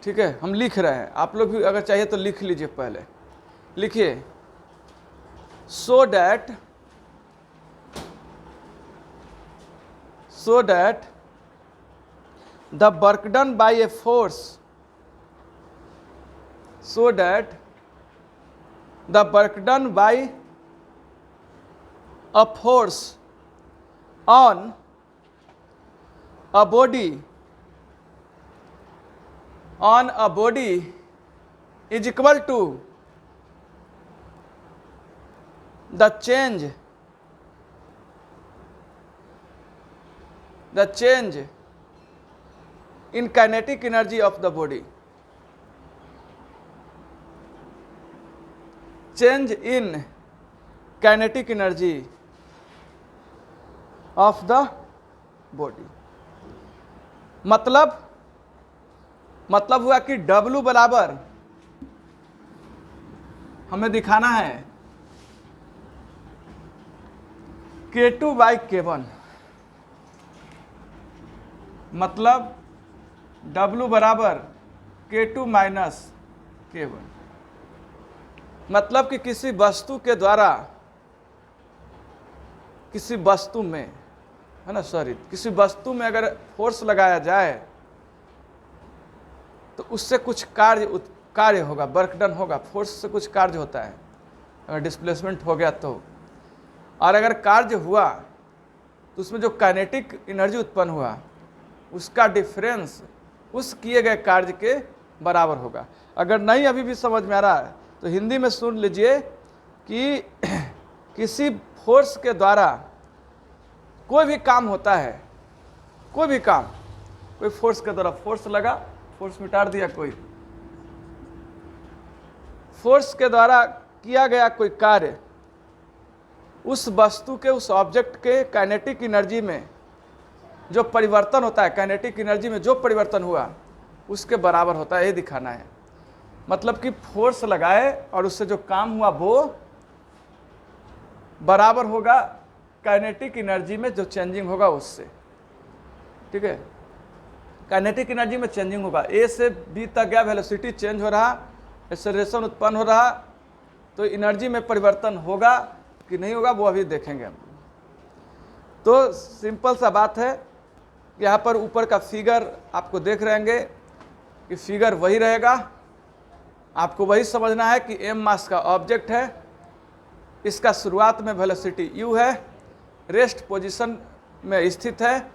ठीक है, हम लिख रहे हैं, आप लोग भी अगर चाहिए तो लिख लीजिए। पहले लिखिए, so that the work done by a force, so that the work done by a force on a body is equal to the change in kinetic energy of the body. Change in kinetic energy of the body, मतलब हुआ कि W बराबर हमें दिखाना है K2 by K1, मतलब W बराबर K2 minus K1, मतलब कि किसी वस्तु के द्वारा किसी वस्तु में, है ना, किसी वस्तु में अगर फोर्स लगाया जाए तो उससे कुछ कार्य होगा, वर्क डन होगा, फोर्स से कुछ कार्य होता है, अगर डिस्प्लेसमेंट हो गया तो। और अगर कार्य हुआ तो उसमें जो काइनेटिक एनर्जी उत्पन्न हुआ उसका डिफरेंस उस किए गए कार्य के बराबर होगा। अगर नहीं अभी भी समझ में आ रहा है तो हिंदी में सुन लीजिए कि किसी फोर्स के द्वारा कोई भी काम होता है, कोई भी काम, कोई फोर्स के द्वारा फोर्स लगा, फोर्स मिटा दिया, कोई फोर्स के द्वारा किया गया कोई कार्य उस वस्तु के, उस ऑब्जेक्ट के काइनेटिक एनर्जी में जो परिवर्तन होता है, काइनेटिक एनर्जी में जो परिवर्तन हुआ उसके बराबर होता है, ये दिखाना है। मतलब कि फोर्स लगाए और उससे जो काम हुआ वो बराबर होगा काइनेटिक एनर्जी में जो चेंजिंग होगा उससे, ठीक है। काइनेटिक एनर्जी में चेंजिंग होगा, ए से बी तक गया, वेलोसिटी चेंज हो रहा, एक्सेलरेशन उत्पन्न हो रहा, तो एनर्जी में परिवर्तन होगा कि नहीं होगा वो अभी देखेंगे हम। तो सिंपल सा बात है, यहाँ पर ऊपर का फिगर आपको देख रहेंगे कि फिगर वही रहेगा, आपको वही समझना है कि m मास का ऑब्जेक्ट है, इसका शुरुआत में वेलोसिटी u है, रेस्ट पोजीशन में स्थित है,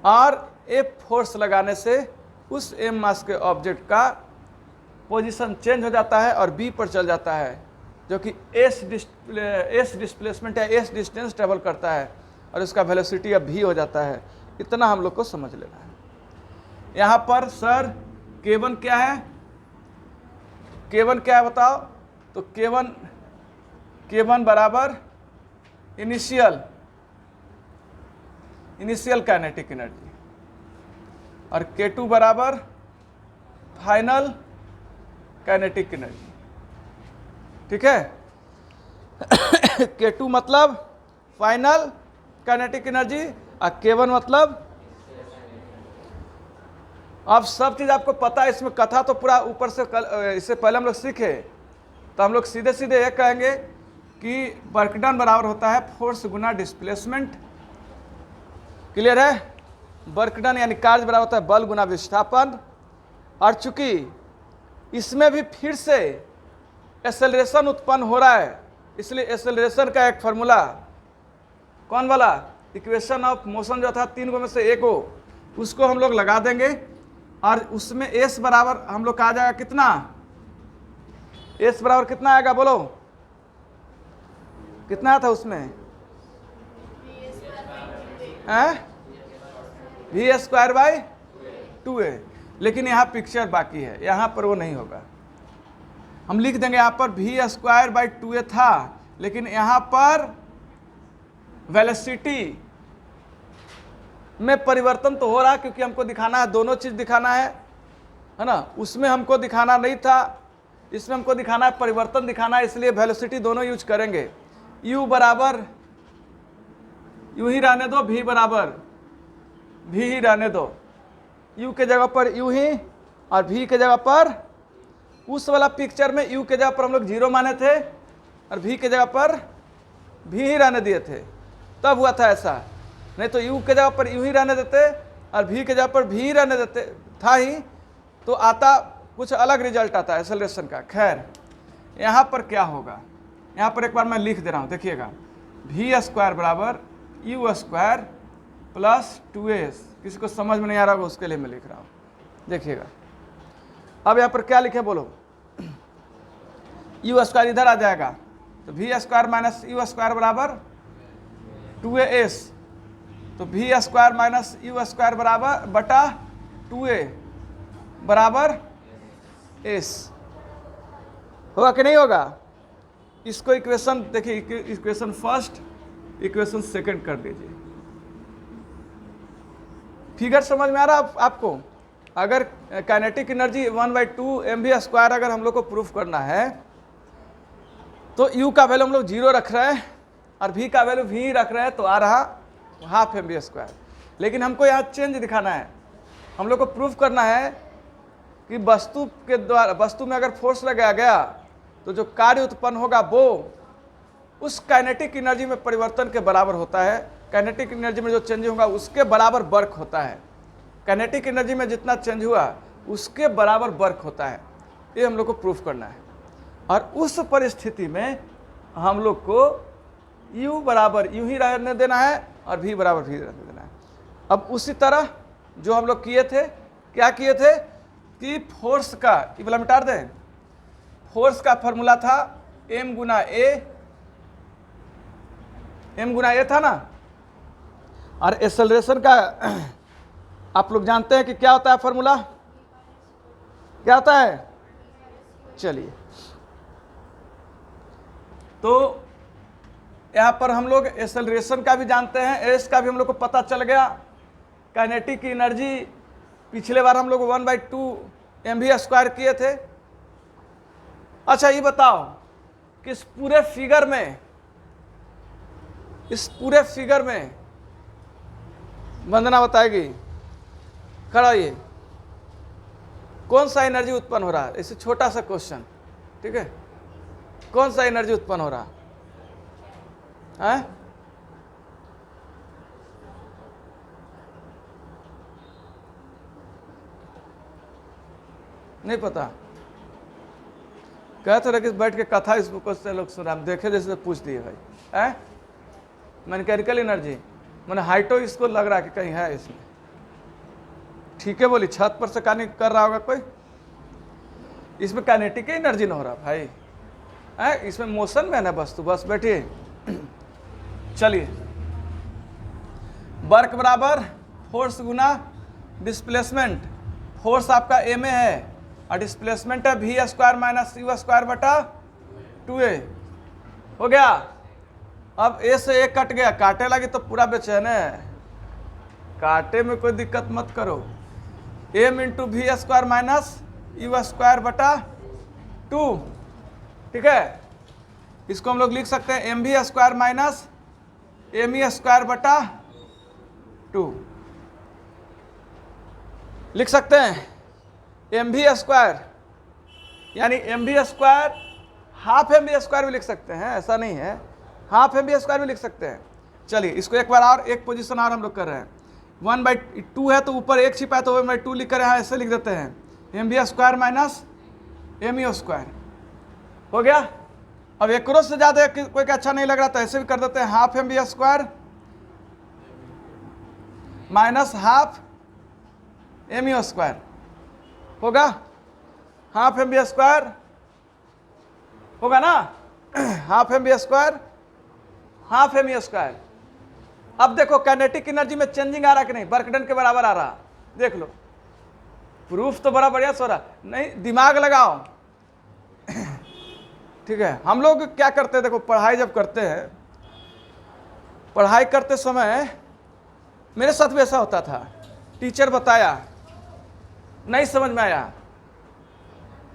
और F फोर्स लगाने से उस m मास के ऑब्जेक्ट का पोजीशन चेंज हो जाता है और B पर चल जाता है, जो कि S डिस्प्लेसमेंट या S डिस्टेंस ट्रेवल करता है और उसका वेलोसिटी अब v हो जाता है। इतना हम लोग को समझ लेना है। यहाँ पर सर K1 क्या है, K1 क्या है बताओ? तो K1 बराबर इनिशियल काइनेटिक एनर्जी और K2 बराबर फाइनल काइनेटिक एनर्जी, ठीक है। K2 मतलब फाइनल काइनेटिक एनर्जी और K1 मतलब, अब सब चीज़ आपको पता है, इसमें कथा तो पूरा ऊपर से इससे पहले हम लोग सीखे, तो हम लोग सीधे सीधे ये कहेंगे कि वर्क डन बराबर होता है फोर्स गुना डिस्प्लेसमेंट। क्लियर है? वर्क डन यानी कार्य बराबर होता है बल गुना विस्थापन। और चूंकि इसमें भी फिर से एक्सेलरेशन उत्पन्न हो रहा है, इसलिए एक्सेलरेशन का एक फार्मूला, कौन वाला, इक्वेशन ऑफ मोशन जो था 3 में से एक हो, उसको हम लोग लगा देंगे और उसमें s बराबर हम लोग का आ जाएगा कितना, s बराबर कितना आएगा बोलो, कितना था उसमें, v स्क्वायर बाई 2a। लेकिन यहाँ पिक्चर बाकी है, यहाँ पर वो नहीं होगा, हम लिख देंगे यहाँ पर v स्क्वायर बाई 2a था, लेकिन यहाँ पर वेलोसिटी में परिवर्तन तो हो रहा है, क्योंकि हमको दिखाना है, दोनों चीज दिखाना है ना। उसमें हमको दिखाना नहीं था, इसमें हमको दिखाना है, परिवर्तन दिखाना है, इसलिए वेलोसिटी दोनों यूज करेंगे। u बराबर u ही रहने दो, v बराबर v ही रहने दो, u के जगह पर u ही और v के जगह पर उस वाला पिक्चर में u के जगह पर हम लोग 0 माने थे और v के जगह पर v ही रहने दिए थे, तब हुआ था ऐसा। नहीं तो u के जगह पर u ही रहने देते और v के जगह पर v ही रहने देते था ही, तो आता कुछ अलग रिजल्ट आता है एक्सेलरेशन का। खैर यहाँ पर क्या होगा, यहाँ पर एक बार मैं लिख दे रहा हूँ, देखिएगा v स्क्वायर बराबर u स्क्वायर प्लस 2s। किसी को समझ में नहीं आ रहा होगा उसके लिए मैं लिख रहा हूँ, देखिएगा। अब यहाँ पर क्या लिखे बोलो, u स्क्वायर इधर आ जाएगा तो v square minus u square बराबर 2as, तो v square minus u square बराबर बटा 2a बराबर s। होगा कि नहीं होगा? इसको इक्वेशन देखिए, इक्वेशन फर्स्ट इक्वेशन सेकंड कर दीजिए। फिगर समझ में आ रहा आपको? अगर काइनेटिक एनर्जी 1/2 mv स्क्वायर अगर हम लोग को प्रूफ करना है तो u का वैल्यू हम लोग 0 रख रहे हैं और v का वैल्यू v रख रहे हैं, तो आ रहा हाफ mv स्क्वायर। लेकिन हमको यहाँ चेंज दिखाना है, हम लोग को प्रूफ करना है कि वस्तु के द्वारा, वस्तु में अगर फोर्स लगाया गया तो जो कार्य उत्पन्न होगा वो उस काइनेटिक एनर्जी में परिवर्तन के बराबर होता है। काइनेटिक एनर्जी में जो चेंज होगा उसके बराबर वर्क होता है। काइनेटिक एनर्जी में जितना चेंज हुआ उसके बराबर वर्क होता है, ये हम लोग को प्रूफ करना है। और उस परिस्थिति में हम लोग को u बराबर यूं ही रहने देना है और v बराबर v रहने देना है। अब उसी तरह जो हम लोग किए थे, क्या किए थे कि फोर्स का, ये वाला मिटा दें, फोर्स का फॉर्मूला था m गुना a था ना, और एक्सेलरेशन का आप लोग जानते हैं कि क्या होता है फॉर्मूला, क्या होता है? चलिए, तो यहाँ पर हम लोग एक्सेलरेशन का भी जानते हैं, s का भी हम लोग को पता चल गया। काइनेटिक एनर्जी पिछले बार हम लोग 1/2 mv स्क्वायर किए थे। अच्छा ये बताओ कि इस पूरे फिगर में वंदना बताएगी, खड़ा ये कौन सा एनर्जी उत्पन्न हो रहा है? इसे छोटा सा क्वेश्चन, ठीक है, कौन सा एनर्जी उत्पन्न हो रहा है? नहीं पता? कहते रहे कि बैठ के कथा इसको क्वेश्चन लोग सुना, हम देखे जैसे पूछ दिए भाई है मैकेनिकल एनर्जी, मैंने हाइटो इसको लग रहा है कि कहीं है इसमें। ठीक है बोली, छत पर से कहानी कर रहा होगा कोई, इसमें काइनेटिक एनर्जी ना हो रहा भाई है, इसमें मोशन में है ना वस्तु, बस बैठिए। चलिए, वर्क बराबर फोर्स गुना डिस्प्लेसमेंट, फोर्स आपका a में है और डिस्प्लेसमेंट है v square minus u square बटा 2a। हो गया? अब a से a कट गया, काटे लगी तो पूरा बेचैन है, काटे में कोई दिक्कत मत करो। m into v square minus u square बटा 2, ठीक है। इसको हम लोग लिख सकते हैं mv square minus me square बटा 2, लिख सकते हैं। mv स्क्वायर यानी mv square half mv square भी लिख सकते हैं, ऐसा नहीं है, हाफ mv स्क्वायर भी लिख सकते हैं। चलिए इसको एक बार और, एक पोजीशन और हम लोग कर रहे हैं। 1/2 है तो ऊपर एक छिपा है तो 1/2 लिख कर यहाँ ऐसे लिख देते हैं, mv square minus me square. हो गया? अब एक करोड़ से ज़्यादा कोई का अच्छा नहीं लग रहा तो ऐसे भी कर देते हैं, half mv square minus half me square. होगा? हाफ mv स्क्वायर होगा ना, half mv square half me square. अब देखो काइनेटिक एनर्जी में चेंजिंग आ रहा कि नहीं, वर्क डन के बराबर आ रहा, देख लो। प्रूफ तो बड़ा बढ़िया सो रहा, नहीं दिमाग लगाओ। ठीक है, हम लोग क्या करते हैं, देखो पढ़ाई जब करते हैं, पढ़ाई करते समय मेरे साथ भी ऐसा होता था, टीचर बताया नहीं समझ में आया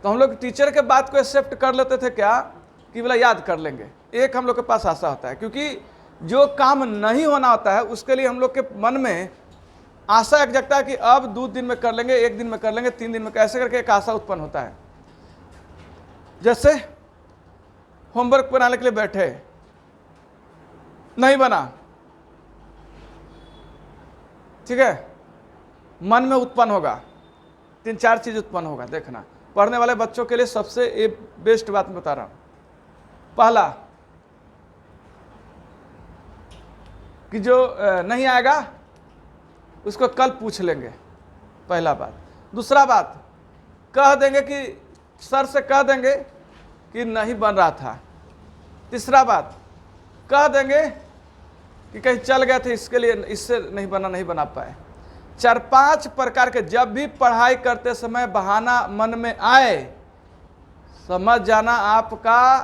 तो हम लोग टीचर के बात को एक्सेप्ट कर लेते थे, क्या कि बोला याद कर लेंगे। एक हम लोग के पास आशा होता है, क्योंकि जो काम नहीं होना होता है उसके लिए हम लोग के मन में आशा एक जगता है कि अब 2 दिन में कर लेंगे, 1 दिन में कर लेंगे, 3 दिन में, कैसे करके एक आशा उत्पन्न होता है। जैसे होमवर्क बनाने के लिए बैठे, नहीं बना, ठीक है, मन में उत्पन्न होगा, 3-4 चीज उत्पन्न होगा। देखना, पढ़ने वाले बच्चों के लिए सबसे बेस्ट बात बता रहा हूं। पहला कि जो नहीं आएगा उसको कल पूछ लेंगे, पहला बात। दूसरा बात, कह देंगे कि सर से कह देंगे कि नहीं बन रहा था। तीसरा बात, कह देंगे कि कहीं चल गए थे, इसके लिए इससे नहीं बना पाए। 4-5 प्रकार के, जब भी पढ़ाई करते समय बहाना मन में आए, समझ जाना आपका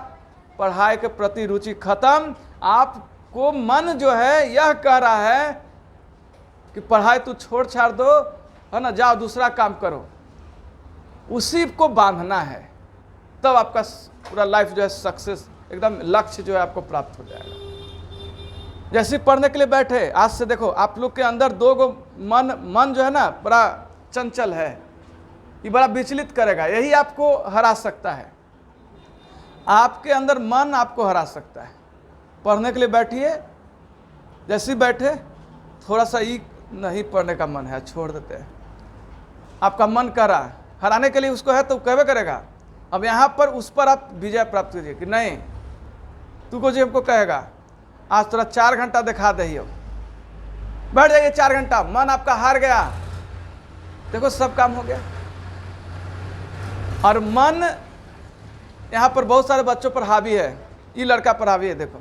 पढ़ाई के प्रति रुचि खत्म। आपको मन जो है यह कह रहा है कि पढ़ाई तू छोड़ छाड़ दो, है ना, जाओ दूसरा काम करो, उसी को बांधना है। तब आपका पूरा लाइफ जो है सक्सेस, एकदम लक्ष्य जो है आपको प्राप्त हो जाएगा। जैसे पढ़ने के लिए बैठे, आज से देखो आप लोग के अंदर 2 गो मन जो है ना बड़ा चंचल है, ये बड़ा विचलित करेगा, यही आपको हरा सकता है। आपके अंदर मन आपको हरा सकता है। पढ़ने के लिए बैठिए, जैसे ही बैठे थोड़ा सा ही नहीं पढ़ने का मन है, छोड़ देते हैं। आपका मन कर रहा है, हराने के लिए उसको है तो कहवे करेगा। अब यहाँ पर उस पर आप विजय प्राप्त कीजिए कि नहीं, तू को जो हमको कहेगा आज थोड़ा 4 घंटा दिखा दे, बैठ जाइए 4 घंटा, मन आपका हार गया, देखो सब काम हो गया। और मन यहाँ पर बहुत सारे बच्चों पर हावी है, ये लड़का पर हावी है। देखो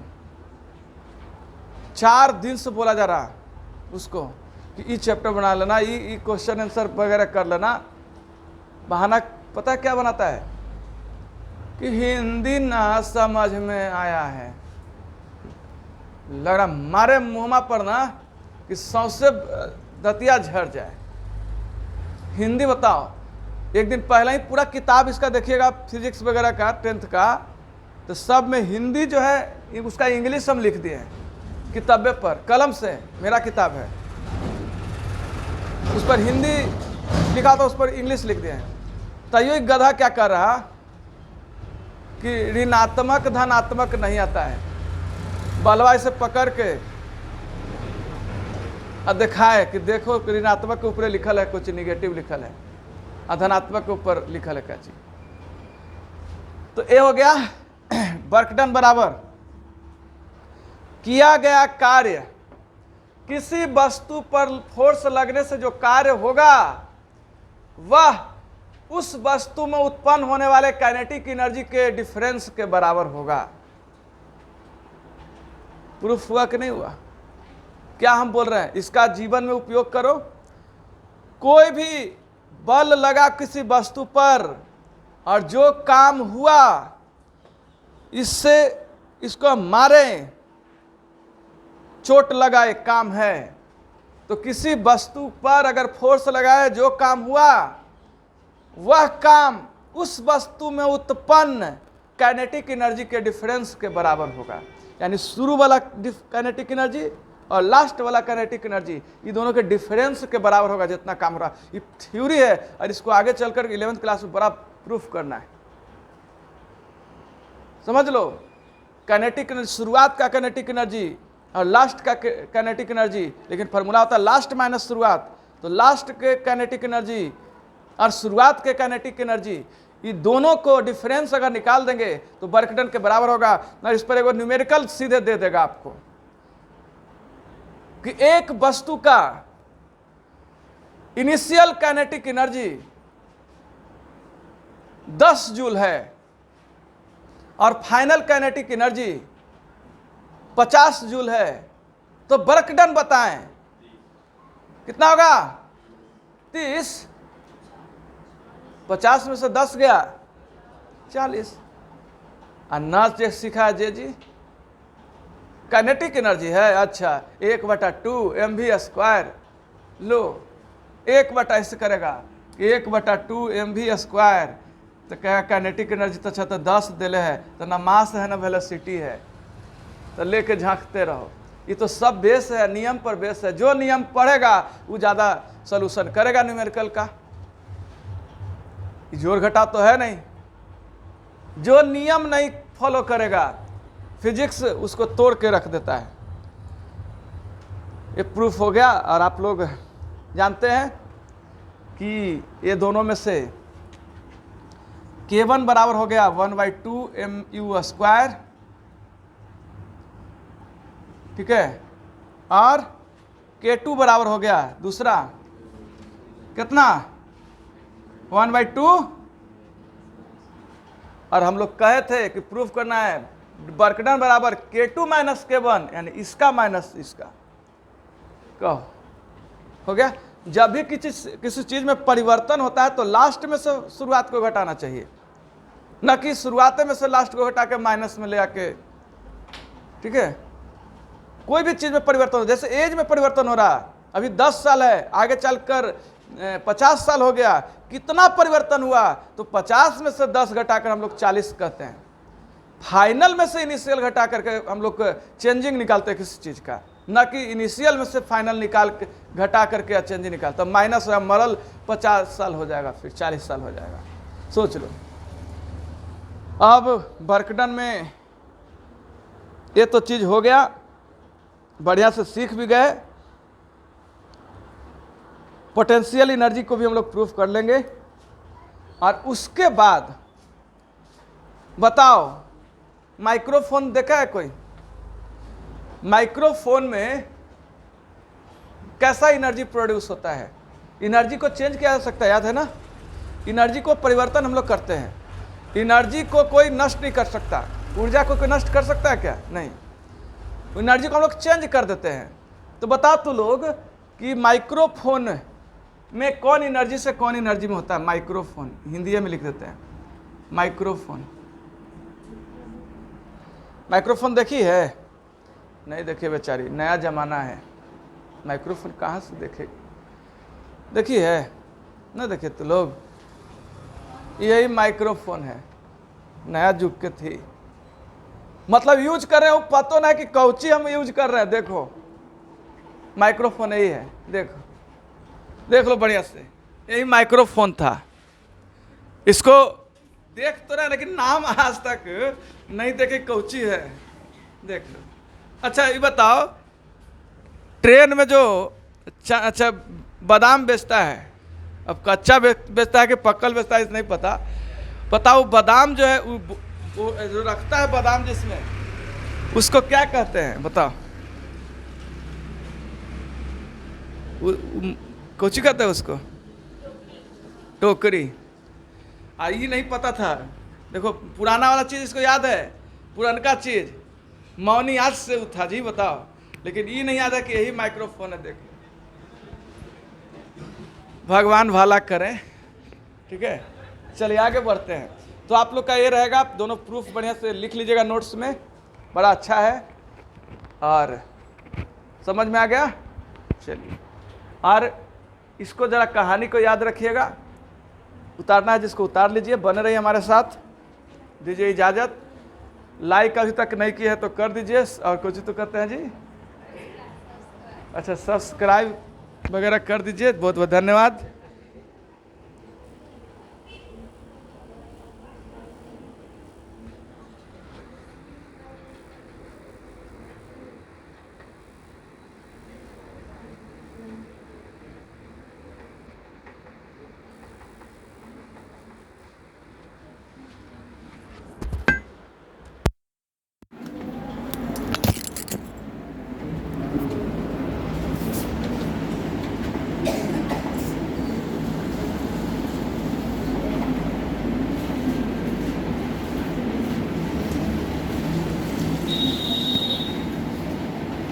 4 दिन से बोला जा रहा उसको कि ये चैप्टर बना लेना, ये क्वेश्चन आंसर वगैरह कर लेना। बहाना पता है क्या बनाता है कि हिंदी ना समझ में आया है। लग रहा मारे मुहमा पर ना कि सौंसे दतिया झड़ जाए। हिंदी बताओ, एक दिन पहले ही पूरा किताब इसका देखिएगा, फिजिक्स वगैरह का 10th का, तो सब में हिंदी जो है उसका इंग्लिश हम लिख दिए हैं किताबे पर, कलम से, मेरा किताब है, उस पर हिंदी लिखा था, उस पर इंग्लिश लिख दिए हैं। तैयो एक गधा क्या कर रहा कि ऋणात्मक धनात्मक नहीं आता है, बलवा इसे पकड़ के और दिखाए कि देखो ऋणात्मक के ऊपर लिखल है कुछ निगेटिव लिखल है, और धनात्मक के ऊपर लिखल है क्या चीज। तो ये हो गया वर्क डन बराबर किया गया कार्य। किसी वस्तु पर फोर्स लगने से जो कार्य होगा वह उस वस्तु में उत्पन्न होने वाले काइनेटिक एनर्जी के डिफरेंस के बराबर होगा। प्रूफ हुआ कि नहीं हुआ? क्या हम बोल रहे हैं? इसका जीवन में उपयोग करो। कोई भी बल लगा किसी वस्तु पर और जो काम हुआ, इससे इसको मारें, चोट लगाए, काम है। तो किसी वस्तु पर अगर फोर्स लगाए, जो काम हुआ वह काम उस वस्तु में उत्पन्न काइनेटिक एनर्जी के डिफरेंस के बराबर होगा। यानी शुरू वाला काइनेटिक एनर्जी और लास्ट वाला काइनेटिक एनर्जी, ये दोनों के डिफरेंस के बराबर होगा जितना काम हो रहा। ये थ्योरी है और इसको आगे चलकर 11th क्लास में बड़ा प्रूफ करना है। समझ लो, काइनेटिक एनर्जी, शुरुआत का काइनेटिक एनर्जी और लास्ट का काइनेटिक एनर्जी, लेकिन फार्मूला होता है लास्ट माइनस शुरुआत। तो लास्ट के काइनेटिक एनर्जी और शुरुआत के काइनेटिक एनर्जी, ये दोनों को डिफरेंस अगर निकाल देंगे तो वर्क डन के बराबर होगा। ना इस पर एक न्यूमेरिकल सीधे दे देगा आपको कि एक वस्तु का इनिशियल काइनेटिक एनर्जी 10 जूल है और फाइनल काइनेटिक एनर्जी 50 जूल है। तो वर्क डन बताएं कितना होगा? 30। 50 में से 10 गया 40। अन्नाज जे सीखा जे जी काइनेटिक एनर्जी है। अच्छा, 1/2 mv²। लो 1 ऐसे करेगा कि 1/2 mv²। तो क्या काइनेटिक एनर्जी तो अच्छा तो 10 दिले है, तो ना मास है ना वेलोसिटी है, तो लेके झांकते रहो। ये तो सब बेस है, नियम पर बेस है। जो नियम पढ़ेगा वो ज़्यादा सॉल्यूशन करेगा न्यूमेरिकल का। जोड़ घटाव तो है नहीं। जो नियम नहीं फॉलो करेगा फिजिक्स उसको तोड़ के रख देता है। ये प्रूफ हो गया। और आप लोग जानते हैं कि ये दोनों में से K1 बराबर हो गया 1/2 mu², ठीक है, और K2 बराबर हो गया दूसरा कितना 1/2। और हम लोग कहे थे कि प्रूफ करना है वर्क डन बराबर K2 - K1, यानी इसका माइनस इसका। कहो हो गया। जब भी किसी चीज में परिवर्तन होता है तो लास्ट में से शुरुआत को घटाना चाहिए, न कि शुरुआत में से लास्ट को घटा के माइनस में ले आके। ठीक है, कोई भी चीज में परिवर्तन हो, जैसे एज में परिवर्तन हो रहा, अभी 10 साल है, आगे चलकर 50 साल हो गया, कितना परिवर्तन हुआ, तो 50 में से 10 घटाकर हम लोग 40 कहते हैं। फाइनल में से इनिशियल घटा करके हम लोग चेंजिंग निकालते हैं किसी चीज का, न कि इनिशियल में से फाइनल निकाल के घटा करके चेंजिंग निकालता। माइनस हो मरल 50 साल हो जाएगा, फिर 40 साल हो जाएगा। सोच लो। अब वर्कडन में ये तो चीज हो गया, बढ़िया से सीख भी गए। पोटेंशियल एनर्जी को भी हम लोग प्रूफ कर लेंगे। और उसके बाद बताओ, माइक्रोफोन देखा है कोई? माइक्रोफोन में कैसा एनर्जी प्रोड्यूस होता है? एनर्जी को चेंज किया जा सकता है, याद है ना? एनर्जी को परिवर्तन हम लोग करते हैं। एनर्जी को कोई नष्ट नहीं कर सकता। ऊर्जा को कोई नष्ट कर सकता है क्या? नहीं। एनर्जी को हम लोग चेंज कर देते हैं। तो बताओ तो लोग कि माइक्रोफोन में कौन एनर्जी से कौन एनर्जी में होता है? माइक्रोफोन हिंदी में लिख देते हैं माइक्रोफोन। माइक्रोफोन देखी है? नहीं देखिए बेचारी, नया जमाना है, माइक्रोफोन कहाँ से देखे? देखी है? ना देखे तो लोग, यही माइक्रोफोन है, नया युग के थी, मतलब यूज कर रहे हो, पता ना कि कौची हम यूज कर रहे हैं। देखो माइक्रोफोन यही है, देखो देख लो बढ़िया से, यही माइक्रोफोन था। इसको देख तो रहे लेकिन नाम आज तक नहीं देखे कौची है, देख लो। अच्छा ये बताओ, ट्रेन में जो अच्छा बादाम बेचता है, अब कच्चा बेचता है कि पक्कल बेचता है नहीं पता, बताओ बादाम जो है वो जो रखता है बादाम जिसमें, उसको क्या कहते हैं बताओ? कोची कहते हैं उसको? टोकरी। ये नहीं पता था। देखो पुराना वाला चीज इसको याद है, पुरानका चीज मौनी आज से उठा जी, बताओ। लेकिन ये नहीं याद है कि यही माइक्रोफोन है। देखो भगवान भला करें। ठीक है, चलिए आगे बढ़ते हैं। तो आप लोग का ये रहेगा, आप दोनों प्रूफ बढ़िया से लिख लीजिएगा नोट्स में, बड़ा अच्छा है और समझ में आ गया। चलिए, और इसको जरा कहानी को याद रखिएगा, उतारना है जिसको उतार लीजिए। बने रहिए हमारे साथ, दीजिए इजाज़त। लाइक अभी तक नहीं की है तो कर दीजिए, और कुछ तो करते हैं जी, अच्छा सब्सक्राइब वगैरह कर दीजिए। बहुत बहुत धन्यवाद।